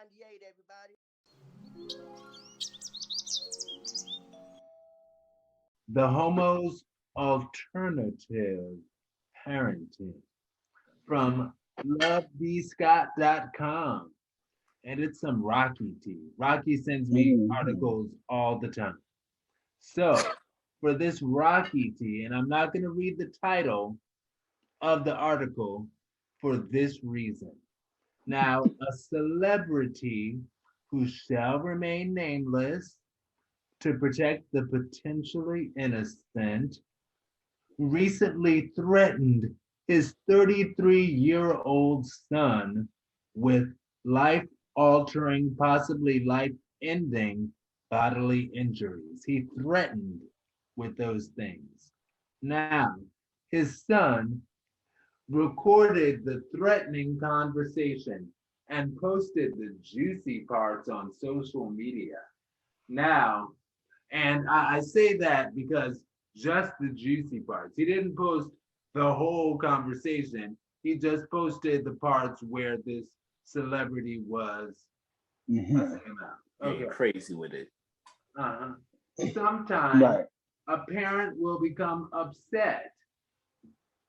98, everybody. The Homo's Alternative Parenting from lovebscott.com. And it's some Rocky tea. Rocky sends me Mhm. articles all the time. So, for this Rocky tea, and I'm not going to read the title of the article for this reason. Now, a celebrity who shall remain nameless to protect the potentially innocent recently threatened his 33-year-old son with life altering, possibly life ending bodily injuries. He threatened with those things. Now, his son recorded the threatening conversation and posted the juicy parts on social media. Now, and I say that because just the juicy parts. He didn't post the whole conversation. He just posted the parts where this celebrity was Mhm. cussing him out. Getting Okay. crazy with it. Uh-huh. Sometimes Right. a parent will become upset,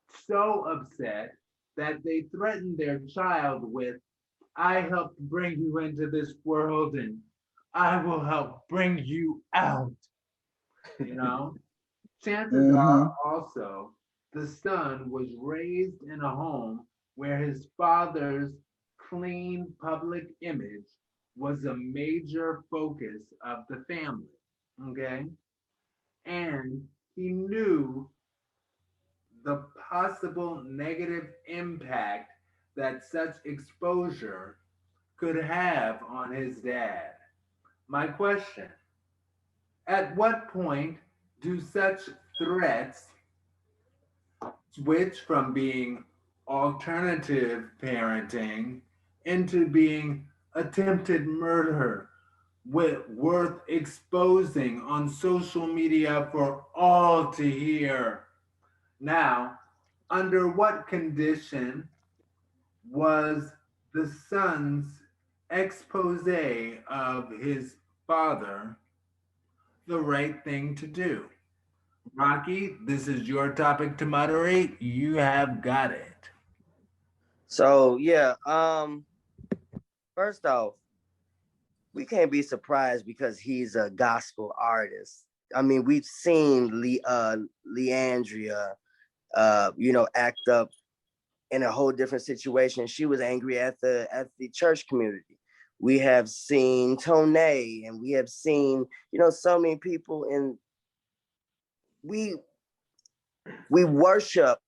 so upset that they threaten their child with, I helped bring you into this world and I will help bring you out, you know? Chances are Mhm. also the son was raised in a home where his father's clean public image was a major focus of the family. Okay. And he knew the possible negative impact that such exposure could have on his dad. My question, at what point do such threats switch from being alternative parenting into being attempted murder worth exposing on social media for all to hear? Now, under what condition was the son's expose of his father the right thing to do? Rocky, this is your topic to moderate. You have got it. So yeah, first off, we can't be surprised because he's a gospel artist. I mean, we've seen Leandria, act up in a whole different situation. She was angry at the church community. We have seen Tone, and we have seen, so many people, and we we worship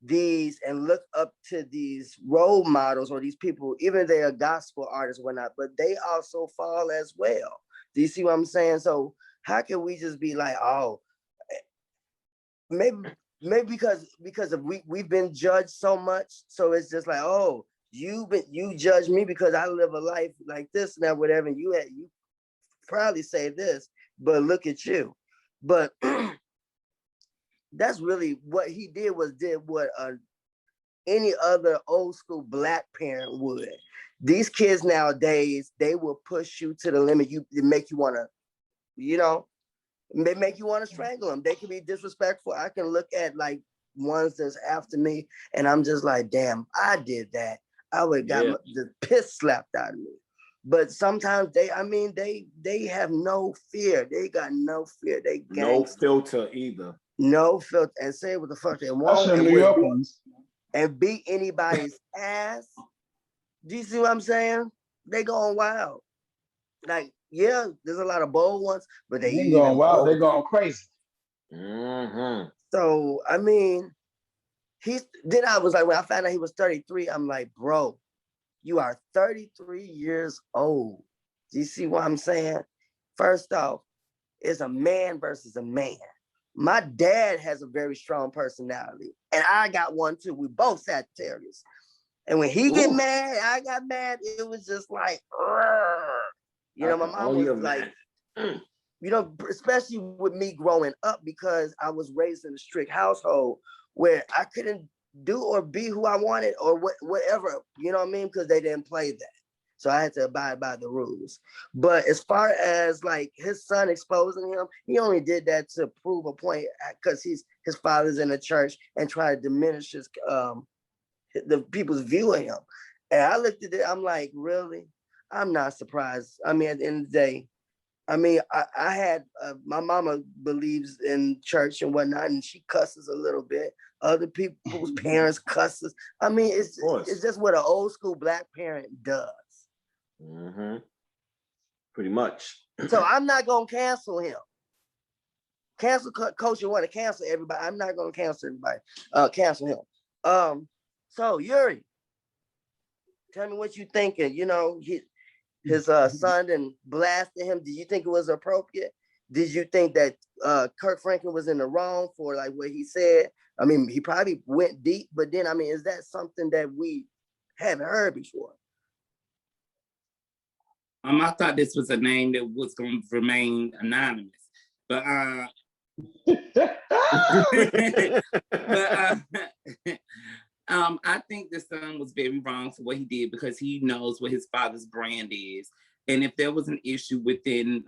these and look up to these role models or these people, even if they are gospel artists or whatnot, but they also fall as well. Do you see what I'm saying? So how can we just be like, oh, maybe maybe because of we've been judged so much, so it's just like, oh, you judge me because I live a life like this now, whatever. And you probably say this, but look at you. But that's really what he did what any other old school black parent would. These kids nowadays, they will push you to the limit. They make you want to, you know, they make you want to strangle them. They can be disrespectful. I can look at like ones that's after me, and I'm just like, damn, I did that. I would have got Yeah. the piss slapped out of me. But sometimes they have no fear. They got no fear. They No gangster, filter either. no filter, and say what the fuck they want, Especially and New will York beat ones. anybody's ass. Do you see what I'm saying? They going wild. Like, yeah, there's a lot of bold ones, but they They ain't going even wild. They bolder. going crazy. Mm-hmm. So I mean, then I was like, when I found out he was 33, I'm like, bro, you are 33 years old. Do you see what I'm saying? First off, it's a man versus a man. My dad has a very strong personality, and I got one too. We both Sagittarius. And when he get Ooh, mad, I got mad. It was just like, I my can mom only was like, imagine. Mm. especially with me growing up, because I was raised in a strict household where I couldn't do or be who I wanted or whatever, you know what I mean? Because they didn't play that. So I had to abide by the rules. But as far as like his son exposing him, he only did that to prove a point because his father's in the church and try to diminish the people's view of him. And I looked at it, I'm like, really? I'm not surprised. I mean, at the end of the day, I mean, I had my mama believes in church and whatnot, and she cusses a little bit. Other people's parents cusses. I mean, it's just what an old school Black parent does. Mm-hmm. Pretty much. So I'm not gonna cancel him. Cancel coach. You want to cancel everybody? I'm not gonna cancel everybody. Cancel him. So Yuri, tell me what you thinking. You know, his son and blasted him. Did you think it was appropriate? Did you think that Kirk Franklin was in the wrong for like what he said? I mean, he probably went deep, but then I mean, is that something that we haven't heard before? I thought this was a name that was going to remain anonymous, but I think the son was very wrong for what he did because he knows what his father's brand is, and if there was an issue within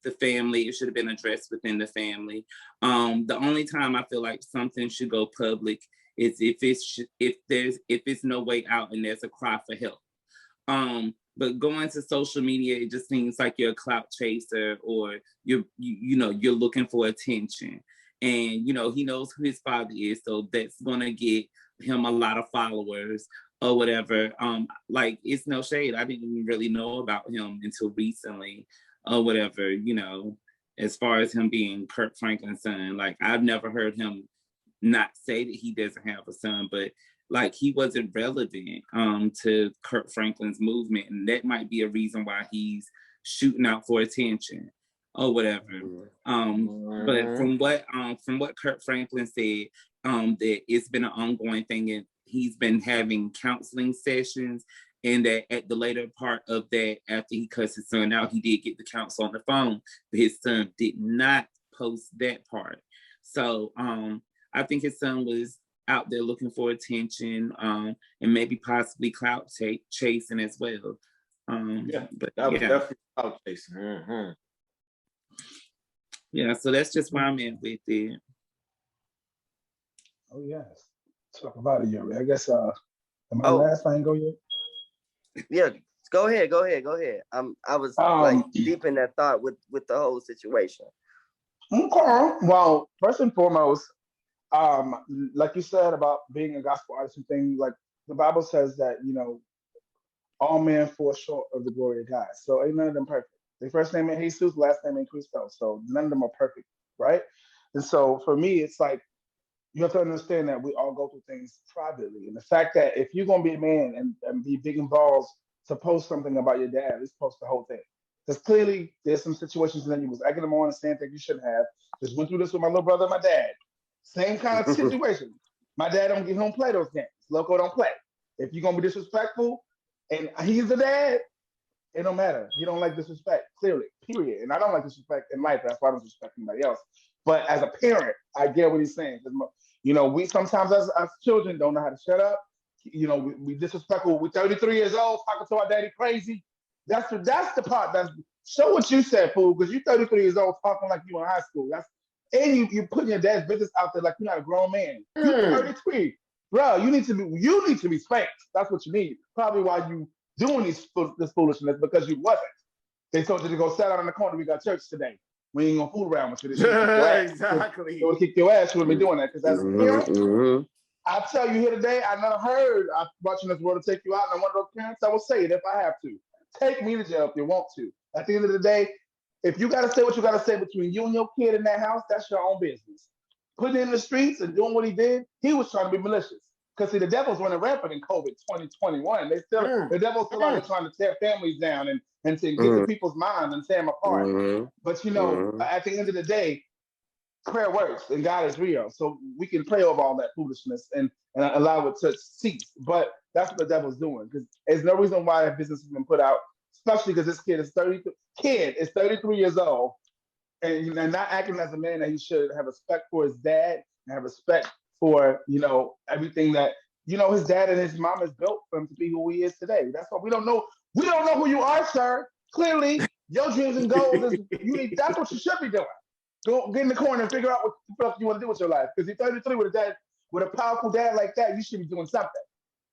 the family, it should have been addressed within the family. The only time I feel like something should go public is if it's no way out and there's a cry for help. But going to social media, it just seems like you're a clout chaser or you're looking for attention. And, you know, he knows who his father is. So that's going to get him a lot of followers or whatever. Like, it's no shade. I didn't even really know about him until recently or whatever, you know, as far as him being Kirk Franklin's son. Like, I've never heard him not say that he doesn't have a son, but like he wasn't relevant to Kirk Franklin's movement, and that might be a reason why he's shooting out for attention or whatever. But from what Kirk Franklin said, that it's been an ongoing thing, and he's been having counseling sessions, and that at the later part of that, after he cussed his son out, he did get the counsel on the phone, but his son did not post that part. So I think his son was out there looking for attention, and maybe possibly clout chasing as well. But that was definitely clout chasing. Mm-hmm. Yeah, so that's just where I'm at with it. Oh yes, talk about it, Yuri. I guess am I last? I ain't go yet. Yeah, go ahead. I was like deep in that thought with the whole situation. Okay. Well, first and foremost, like you said about being a gospel artist and things, like the Bible says that, you know, all men fall short of the glory of God. So ain't none of them perfect. Their first name ain't Jesus, last name ain't Cristo. So none of them are perfect, right? And so for me, it's like you have to understand that we all go through things privately. And the fact that if you're gonna be a man and be big and balls to post something about your dad, let's post the whole thing. Because clearly there's some situations that you was egging them on and saying things you shouldn't have. Just went through this with my little brother and my dad. Same kind of situation. My dad don't play those games. Loco don't play. If you're gonna be disrespectful, and he's the dad, it don't matter. He don't like disrespect, clearly, period. And I don't like disrespect in life. That's why I don't disrespect anybody else. But as a parent, I get what he's saying. You know, we sometimes as children don't know how to shut up. You know, we disrespectful. We're 33 years old, talking to our daddy crazy. That's the part that's show what you said, fool, because you're 33 years old talking like you in high school. And you putting your dad's business out there like you're not a grown man. You're 33. Bro, you need to be spanked. That's what you need. Probably why you doing this foolishness, because you wasn't. They told you to go sit out in the corner. We got church today. We ain't gonna fool around with you. Exactly. You would kick your ass. You wouldn't be doing that. Because as a parent, I tell you here today, I never heard I'm watching this world to take you out, and I'm one of those parents. I will say it if I have to. Take me to jail if you want to. At the end of the day, if you gotta say what you gotta say between you and your kid in that house, that's your own business. Putting it in the streets and doing what he did, he was trying to be malicious. Because see, the devil's running rampant in COVID 2021. The devil's still out there trying to tear families down and to get to people's minds and tear them apart. But you know, at the end of the day, prayer works and God is real. So we can pray over all that foolishness and allow it to cease. But that's what the devil's doing. Because there's no reason why a business has been put out, especially because this kid is 33 years old and not acting as a man that he should. Have respect for his dad and have respect for, you know, everything that, you know, his dad and his mom has built for him to be who he is today. That's why we don't know. We don't know who you are, sir. Clearly, your dreams and goals is that's what you should be doing. Go get in the corner and figure out what the fuck you want to do with your life. Because you're 33 with a dad, with a powerful dad like that, you should be doing something.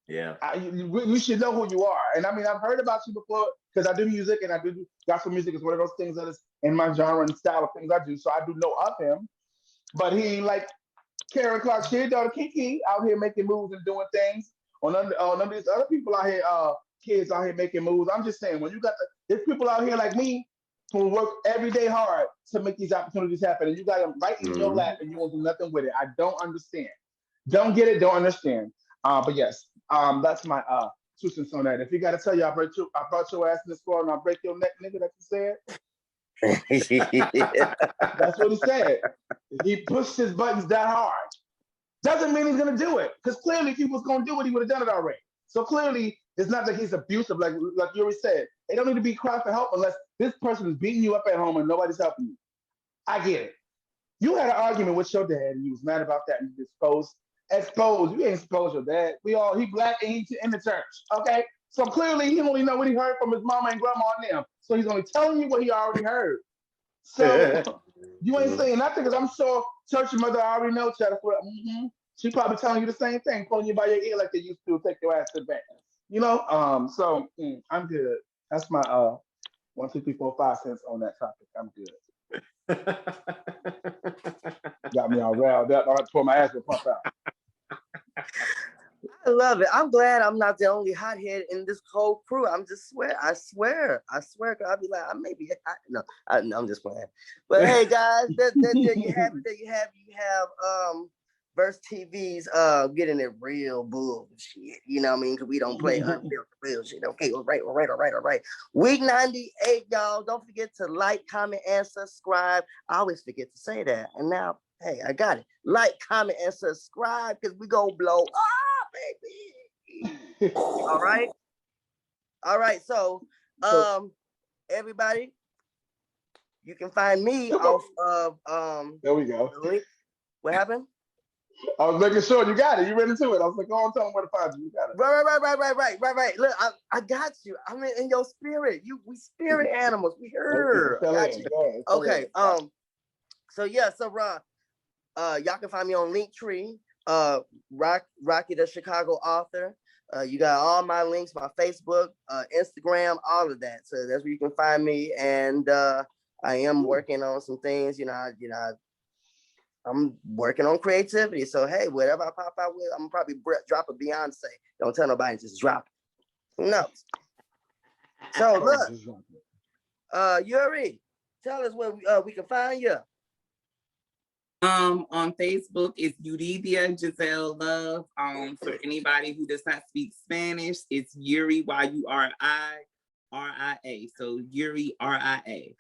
Yeah. You should know who you are. And I mean, I've heard about you before because I do music and I do gospel music is one of those things that is in my genre and style of things I do. So I do know of him. But he ain't like Karen Clark, she daughter Kiki out here making moves and doing things. On none of these other people out here, kids out here making moves. I'm just saying, when you got there's people out here like me who work every day hard to make these opportunities happen, and you got them right in your lap, and you won't do nothing with it. I don't understand. Don't get it. Don't understand. But yes, that's my 2 cents on that. If you got to tell you, I brought your ass in this floor and I'll break your neck, nigga. That you said. That's what he said. He pushed his buttons that hard. Doesn't mean he's gonna do it. Because clearly, if he was gonna do it, he would have done it already. So clearly, it's not that he's abusive, like Yuri said. They don't need to be crying for help unless this person is beating you up at home and nobody's helping you. I get it. You had an argument with your dad and you was mad about that and you exposed. You ain't exposed your dad. He black and he's in the church. Okay? So clearly he only know what he heard from his mama and grandma and them. So he's only telling you what he already heard. So you ain't saying nothing because I'm sure church mother already know Cheddar. She probably telling you the same thing, pulling you by your ear like they used to take your ass to the bank. You know? I'm good. That's my 1, 2, 3, 4, 5 cents on that topic. I'm good. Got me all riled up. I had to pour my ass to pump out. I love it. I'm glad I'm not the only hothead in this whole crew. I swear. I'll be like, I may be hot. No, I'm just playing. But hey, guys, there you have it. You have Verse TV's getting it real bullshit. You know what I mean? Because we don't play real shit. Okay, all right. Week 98, y'all. Don't forget to like, comment, and subscribe. I always forget to say that. And now, hey, I got it. Like, comment, and subscribe because we go blow up, baby. All right. So, everybody, you can find me off of There we go. the link. What happened? I was making sure you got it. You read into it. I was like, go on, tell them where to find you. You got it. Right. Look, I got you. I'm in your spirit. We spirit animals. We heard. Okay. So Ron, y'all can find me on Linktree. Rocky the Chicago author. You got all my links, my Facebook, Instagram, all of that. So that's where you can find me. And I am working on some things. I'm working on creativity. So hey, whatever I pop out with, I'm gonna probably drop a Beyonce. Don't tell nobody, just drop it. Who knows? So look, Yuri, tell us where we can find you. On Facebook, it's Yuri Giselle Love. For anybody who does not speak Spanish, it's Yuri YURI RIA. So Yuri RIA.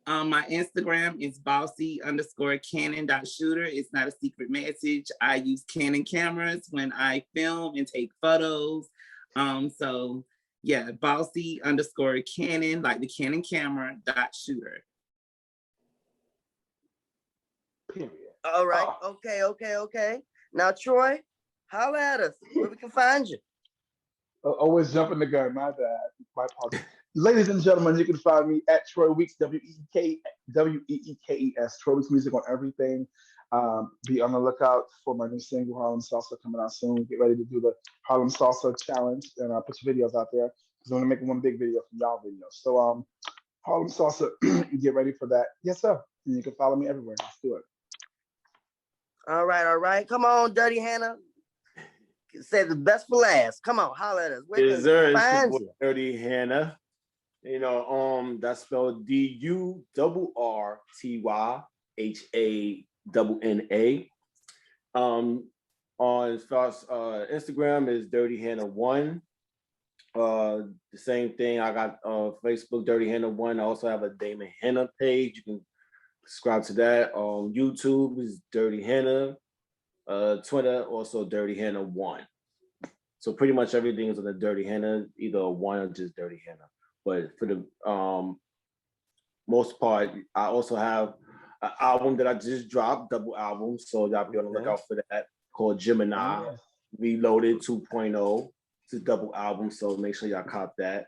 My Instagram is bossy_Canon.shooter. It's not a secret message. I use Canon cameras when I film and take photos. So yeah, bossy_Canon, like the Canon camera.shooter. Period. All right. Okay. Now, Troy, holla at us where we can find you. Always jumping the gun. My bad. My apologies. Ladies and gentlemen, you can find me at Troy Weeks, WEEKES, Troy Weeks Music on everything. Be on the lookout for my new single, Harlem Salsa, coming out soon. Get ready to do the Harlem Salsa Challenge, and I'll put your videos out there because I'm going to make one big video from y'all videos. So Harlem Salsa, get ready for that. Yes, sir. And you can follow me everywhere. Let's do it. All right. Come on, Durrty Hanna. Say the best for last. Come on, holla at us. Yes, sir. It's Durrty Hanna. That's spelled DURRTYHANNA. On as far as Instagram is Durrty Hanna 1. The same thing. I got Facebook Durrty Hanna 1. I also have a Damon Hanna page. You can subscribe to that. YouTube is Durrty Hanna. Twitter also Durrty Hanna 1. So pretty much everything is on the Durrty Hanna, either a 1 or just Durrty Hanna. But for the most part, I also have an album that I just dropped, double album. So y'all be on the lookout for that, called Gemini Reloaded 2.0. It's a double album, so make sure y'all cop that.